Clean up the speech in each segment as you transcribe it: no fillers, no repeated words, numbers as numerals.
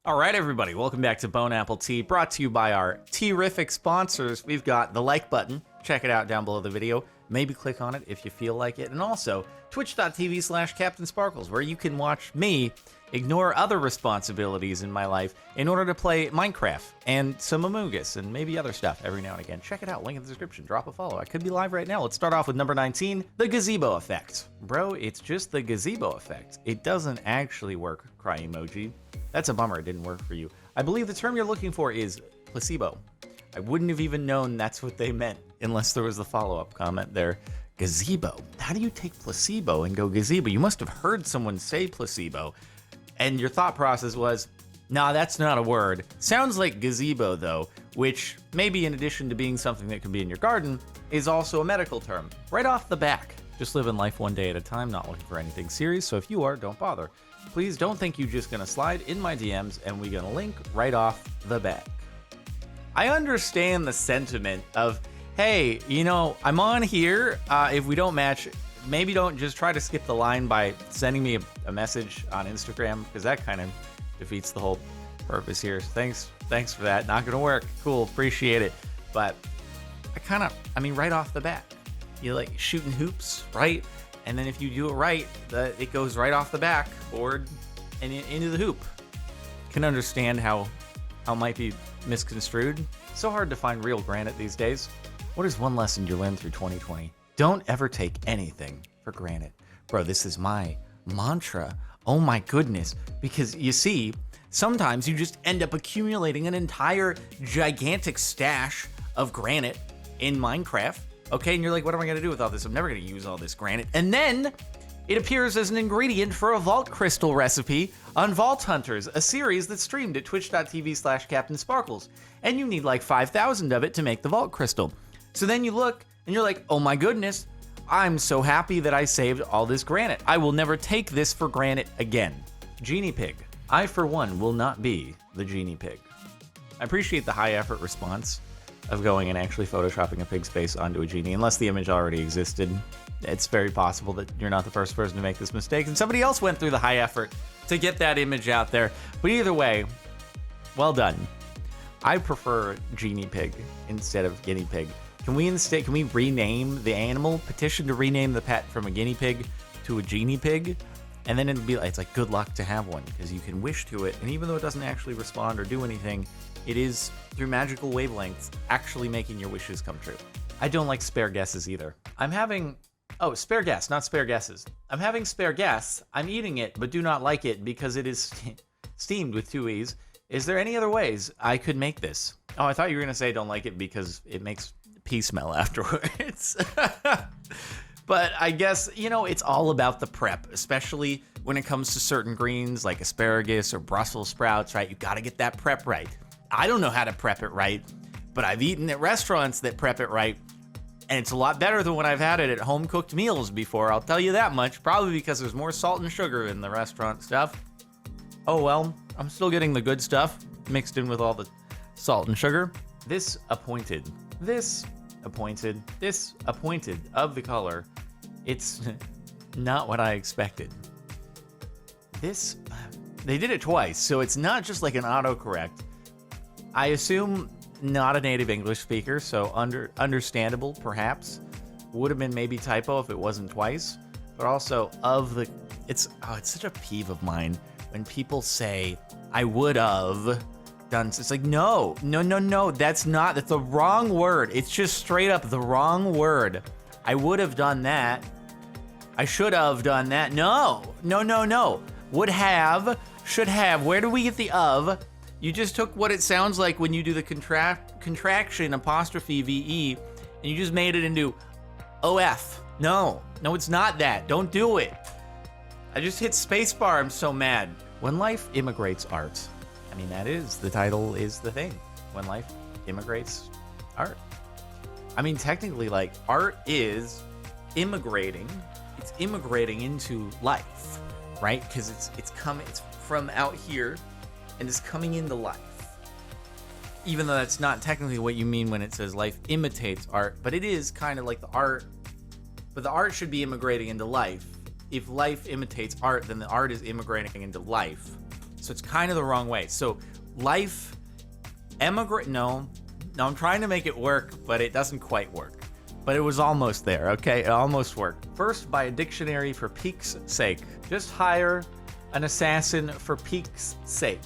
All right, everybody, welcome back to Bone Apple Tea, brought to you by our terrific sponsors. We've got the like button. Check it out down below the video. Maybe click on it if you feel like it. And also, twitch.tv/CaptainSparkles, where you can watch me ignore other responsibilities in my life in order to play Minecraft and some Among Us and maybe other stuff every now and again. Check it out, link in the description, drop a follow. I could be live right now. Let's start off with number 19, the Gazebo Effect. Bro, it's just the Gazebo Effect. It doesn't actually work, cry emoji. That's a bummer, it didn't work for you. I believe the term you're looking for is placebo. I wouldn't have even known that's what they meant unless there was the follow-up comment there. Gazebo. How do you take placebo and go gazebo? You must have heard someone say placebo, and your thought process was, nah, that's not a word. Sounds like gazebo, though, which maybe in addition to being something that could be in your garden, is also a medical term. Right off the back. Just living life one day at a time, not looking for anything serious, so if you are, don't bother. Please don't think you're just gonna slide in my DMs and we're gonna link right off the back. I understand the sentiment of, hey, you know, I'm on here. If we don't match, maybe don't just try to skip the line by sending me a message on Instagram, because that kind of defeats the whole purpose here. Thanks for that. Not gonna work. Cool, appreciate it. But I mean, right off the bat, you're like shooting hoops, right? And then if you do it right, it goes right off the backboard and into the hoop. Can understand how it might be misconstrued. So hard to find real granite these days. What is one lesson you learned through 2020? Don't ever take anything for granted. Bro, this is my mantra. Oh my goodness. Because you see, sometimes you just end up accumulating an entire gigantic stash of granite in Minecraft. Okay, and you're like, what am I gonna do with all this? I'm never gonna use all this granite. And then it appears as an ingredient for a vault crystal recipe on Vault Hunters, a series that's streamed at twitch.tv/CaptainSparkles. And you need like 5,000 of it to make the vault crystal. So then you look and you're like, oh my goodness, I'm so happy that I saved all this granite. I will never take this for granted again. Genie Pig. I, for one, will not be the Genie Pig. I appreciate the high effort response of going and actually photoshopping a pig's face onto a genie, unless the image already existed. It's very possible that you're not the first person to make this mistake, and somebody else went through the high effort to get that image out there. But either way, well done. I prefer Genie Pig instead of Guinea Pig. Can we rename the animal? Petition to rename the pet from a guinea pig to a Genie Pig? And then it's like good luck to have one, because you can wish to it, and even though it doesn't actually respond or do anything, it is, through magical wavelengths, actually making your wishes come true. I don't like spare guesses either. Spare guess, not spare guesses. I'm having spare guess. I'm eating it, but do not like it because it is steamed with 2 E's. Is there any other ways I could make this? Oh, I thought you were gonna say don't like it because it makes pee smell afterwards. But I guess, you know, it's all about the prep, especially when it comes to certain greens like asparagus or Brussels sprouts, right? You gotta get that prep right. I don't know how to prep it right, but I've eaten at restaurants that prep it right, and it's a lot better than when I've had it at home-cooked meals before, I'll tell you that much, probably because there's more salt and sugar in the restaurant stuff. Oh well, I'm still getting the good stuff mixed in with all the salt and sugar. This appointed of the color, it's not what I expected. They did it twice, so it's not just like an autocorrect. I assume not a native English speaker, so understandable, perhaps. Would have been maybe typo if it wasn't twice. But also, it's such a peeve of mine when people say, I would have done, it's like, no, that's the wrong word. It's just straight up the wrong word. I would have done that. I should have done that. No. Would have, should have, where do we get the of? You just took what it sounds like when you do the contraction apostrophe VE, and you just made it into OF. No, it's not that. Don't do it. I just hit spacebar. I'm so mad. When life immigrates art. I mean, the title is the thing. When life immigrates art. I mean, technically, like, art is immigrating. It's immigrating into life, right? Because it's from out here and is coming into life. Even though that's not technically what you mean when it says life imitates art, but it is kind of like the art. But the art should be immigrating into life. If life imitates art, then the art is immigrating into life. So it's kind of the wrong way. So life, no, I'm trying to make it work, but it doesn't quite work. But it was almost there, okay? It almost worked. First, by a dictionary for peak's sake. Just hire an assassin for peak's sake.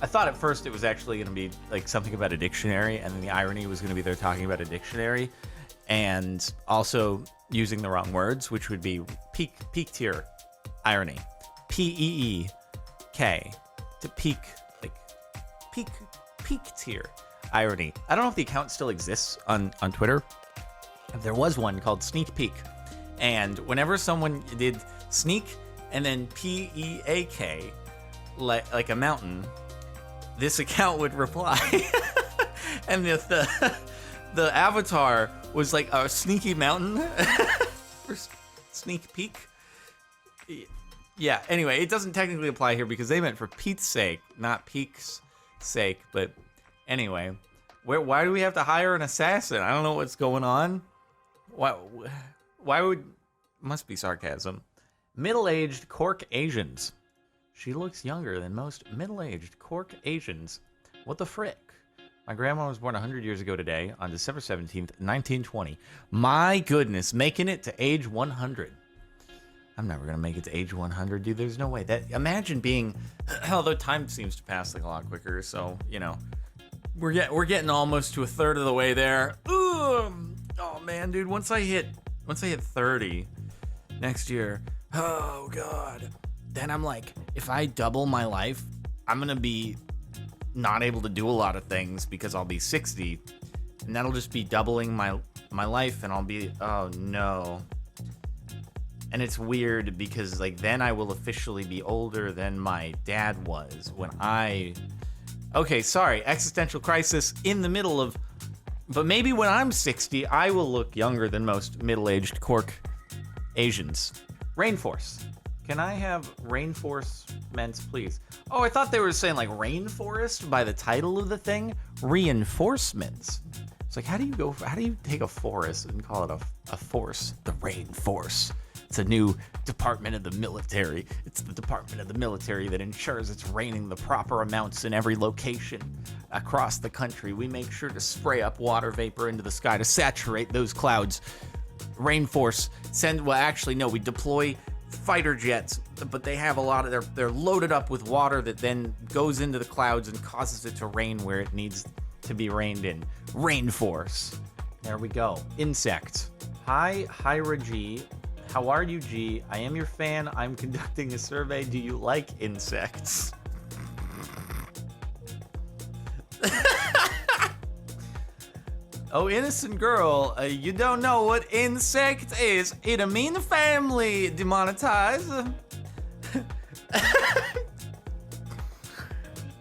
I thought at first it was actually going to be like something about a dictionary, and then the irony was going to be they're talking about a dictionary and also using the wrong words, which would be peak tier irony. P-E-E-K. To peak, like peak tier irony. I don't know if the account still exists on Twitter. There was one called Sneak Peek. And whenever someone did sneak and then P-E-A-K, like a mountain, this account would reply. And the avatar was like a sneaky mountain. For Sneak Peek. Yeah, anyway, it doesn't technically apply here because they meant for Pete's sake, not Peak's sake. But anyway, why do we have to hire an assassin? I don't know what's going on. Why would... Must be sarcasm. Middle-aged Cork Asians. She looks younger than most middle-aged Cork Asians. What the frick? My grandma was born 100 years ago today, on December 17th, 1920. My goodness, making it to age 100. I'm never going to make it to age 100, dude. There's no way. Imagine being... Although time seems to pass like a lot quicker, so, you know. We're getting almost to a third of the way there. Ooh, oh, man, dude. Once I hit 30 next year, oh, God. Then I'm like, if I double my life, I'm going to be not able to do a lot of things because I'll be 60. And that'll just be doubling my life, and I'll be... Oh, no. And it's weird because, like, then I will officially be older than my dad was when I... Okay, sorry, existential crisis in the middle of... But maybe when I'm 60, I will look younger than most middle-aged Cork Asians. Rainforest. Can I have reinforcements, please? Oh, I thought they were saying, like, rainforest by the title of the thing. Reinforcements. It's like, how do you take a forest and call it a force? The rainforce. It's a new department of the military. It's the department of the military that ensures it's raining the proper amounts in every location across the country. We make sure to spray up water vapor into the sky to saturate those clouds. Rainforce we deploy fighter jets, but they have a lot of they're loaded up with water that then goes into the clouds and causes it to rain where it needs to be rained in. Rainforce. There we go. Insect. Hi, Hyra G. How are you, G? I am your fan. I'm conducting a survey. Do you like insects? Oh, innocent girl, you don't know what insect is. It a mean family. Demonetize.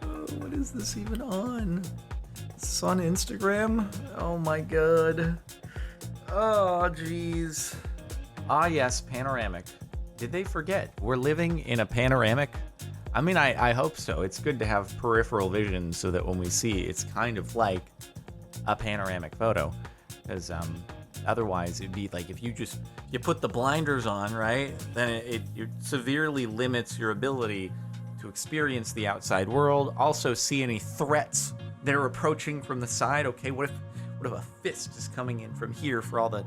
Oh, what is this even on? It's on Instagram? Oh my god. Oh, jeez. Ah, yes, panoramic. Did they forget? We're living in a panoramic? I mean, I hope so. It's good to have peripheral vision so that when we see, it's kind of like a panoramic photo. Because otherwise, it'd be like if you put the blinders on, right? Then it severely limits your ability to experience the outside world. Also, see any threats that are approaching from the side. Okay, what if a fist is coming in from here for all the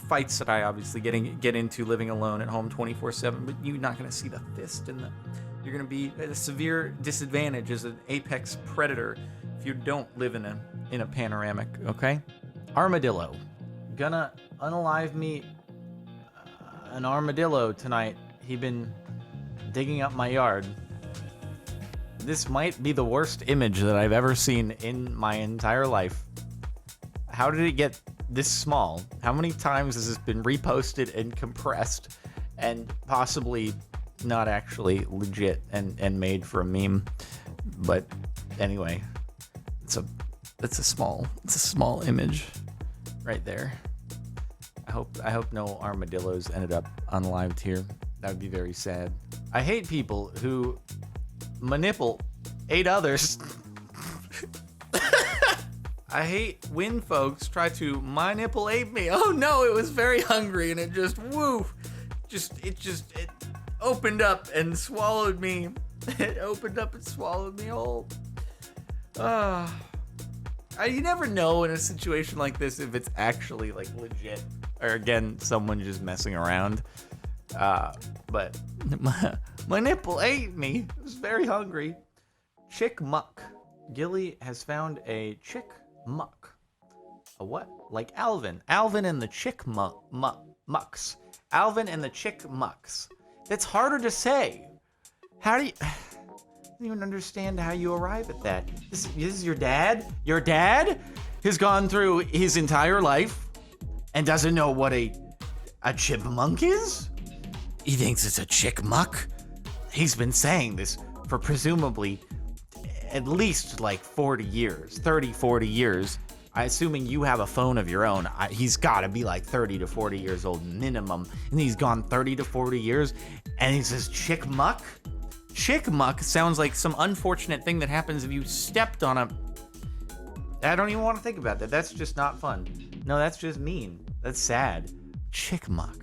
fights that I obviously get into living alone at home 24/7, but you're not going to see the fist, and you're going to be at a severe disadvantage as an apex predator if you don't live in a panoramic. Okay, Armadillo, gonna unalive me an armadillo tonight. He been digging up my yard. This might be the worst image that I've ever seen in my entire life. How did it get this small? How many times has this been reposted and compressed and possibly not actually legit and made for a meme? But anyway, it's a small image right there. I hope no armadillos ended up unalived here. That would be very sad. I hate people who manipulate others. I hate when folks try to manipulate me. Oh no, it was very hungry and it just, opened up and swallowed me. It opened up and swallowed me whole. You never know in a situation like this if it's actually like legit or again someone just messing around. But my nipple ate me. I was very hungry. Chick muck. Gilly has found a chick muck. A what? Like Alvin. Alvin and the chick mucks. Alvin and the chick mucks. That's harder to say. How do you... I don't even understand how you arrive at that. This is your dad? Your dad has gone through his entire life and doesn't know what a chipmunk is? He thinks it's a chick muck? He's been saying this for presumably at least like 40 years, 30, 40 years. Assuming you have a phone of your own, he's got to be like 30 to 40 years old minimum. And he's gone 30 to 40 years and he says chick muck? Chick muck sounds like some unfortunate thing that happens if you stepped on a... I don't even want to think about that. That's just not fun. No, that's just mean. That's sad. Chick muck.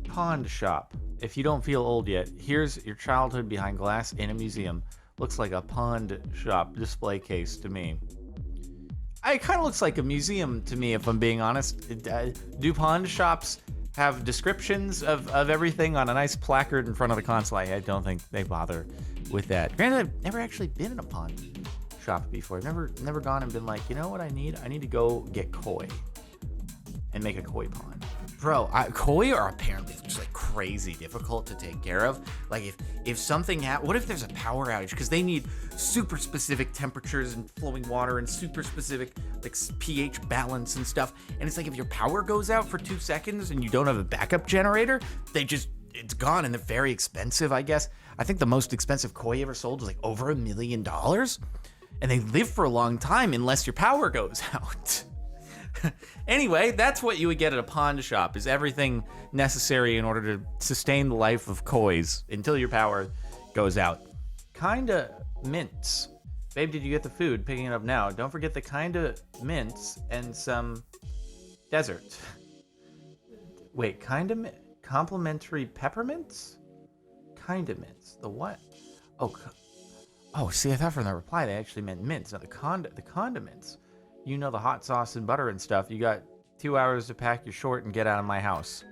Pond shop. If you don't feel old yet, here's your childhood behind glass in a museum. Looks like a pond shop display case to me. It kind of looks like a museum to me, if I'm being honest. Do pond shops have descriptions of everything on a nice placard in front of the console? I don't think they bother with that. Granted, I've never actually been in a pond shop before. I've never gone and been like, you know what I need? I need to go get koi and make a koi pond. Bro, koi are apparently just like crazy difficult to take care of. Like if something what if there's a power outage? Because they need super specific temperatures and flowing water and super specific like pH balance and stuff. And it's like if your power goes out for 2 seconds and you don't have a backup generator, it's gone and they're very expensive, I guess. I think the most expensive koi ever sold was like over $1 million. And they live for a long time unless your power goes out. Anyway, that's what you would get at a pond shop, is everything necessary in order to sustain the life of kois until your power goes out. Kinda mints. Babe, did you get the food? Picking it up now. Don't forget the kinda mints and some dessert. Wait, complimentary peppermints? Kinda mints. The what? Oh, see, I thought from the reply they actually meant mints. No, the condiments. You know, the hot sauce and butter and stuff. You got 2 hours to pack your short and get out of my house.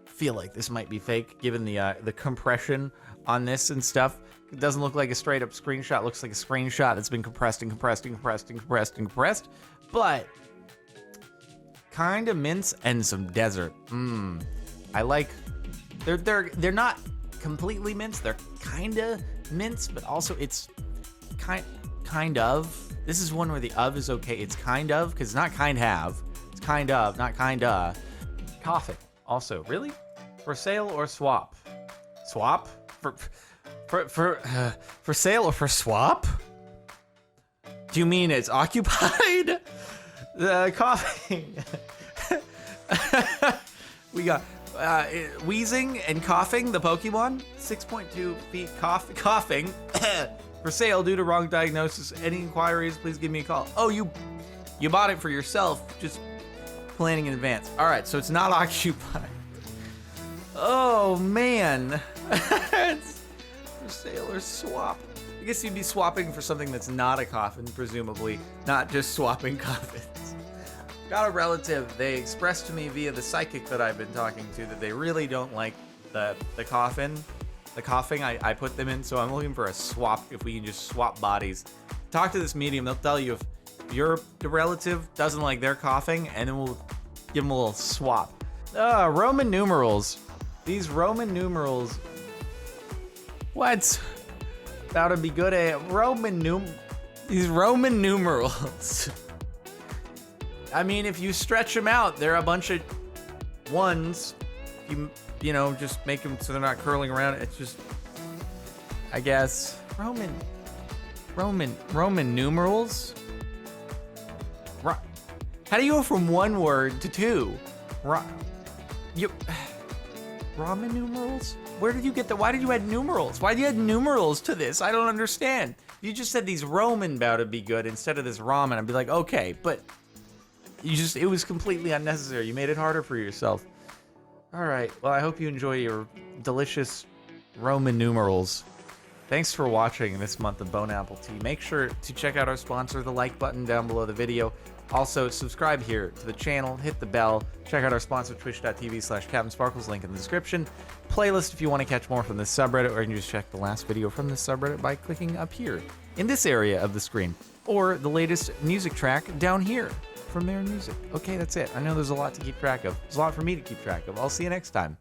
Feel like this might be fake, given the compression on this and stuff. It doesn't look like a straight up screenshot. It looks like a screenshot that's been compressed and compressed and compressed and compressed and compressed. But kind of mints and some dessert. I like. They're not completely mints. They're kind of mints, but also it's kind of. This is one where the of is okay. It's kind of, because it's not kind have. It's kind of, not kinda. Coffin, also. Really? For sale or swap? Swap? For sale or for swap? Do you mean it's occupied? The coughing. We got wheezing and coughing, the Pokemon. 6.2 feet coughing. For sale due to wrong diagnosis. Any inquiries, please give me a call. Oh, you bought it for yourself. Just planning in advance. All right, so it's not occupied. Oh, man. It's for sale or swap. I guess you'd be swapping for something that's not a coffin, presumably. Not just swapping coffins. Got a relative. They expressed to me via the psychic that I've been talking to that they really don't like the coffin. The coughing I put them in, so I'm looking for a swap, if we can just swap bodies. Talk to this medium, they'll tell you if your relative doesn't like their coughing, and then we'll give them a little swap. Roman numerals. These Roman numerals. What? That would be good at these Roman numerals. I mean, if you stretch them out, they're a bunch of ones. You know, just make them so they're not curling around. It's just, I guess, Roman numerals. How do you go from one word to two? Ramen numerals? Where did you get why did you add numerals? Why did you add numerals to this? I don't understand. You just said these Roman bout to be good instead of this ramen. I'd be like, okay, but it was completely unnecessary. You made it harder for yourself. All right. Well, I hope you enjoy your delicious Roman numerals. Thanks for watching this month of Bone Apple Tea. Make sure to check out our sponsor, the like button down below the video. Also, subscribe here to the channel, hit the bell, check out our sponsor, twitch.tv/CaptainSparkles, link in the description. Playlist if you want to catch more from this subreddit, or you can just check the last video from this subreddit by clicking up here in this area of the screen, or the latest music track down here from their music. Okay, that's it. I know there's a lot to keep track of. There's a lot for me to keep track of. I'll see you next time.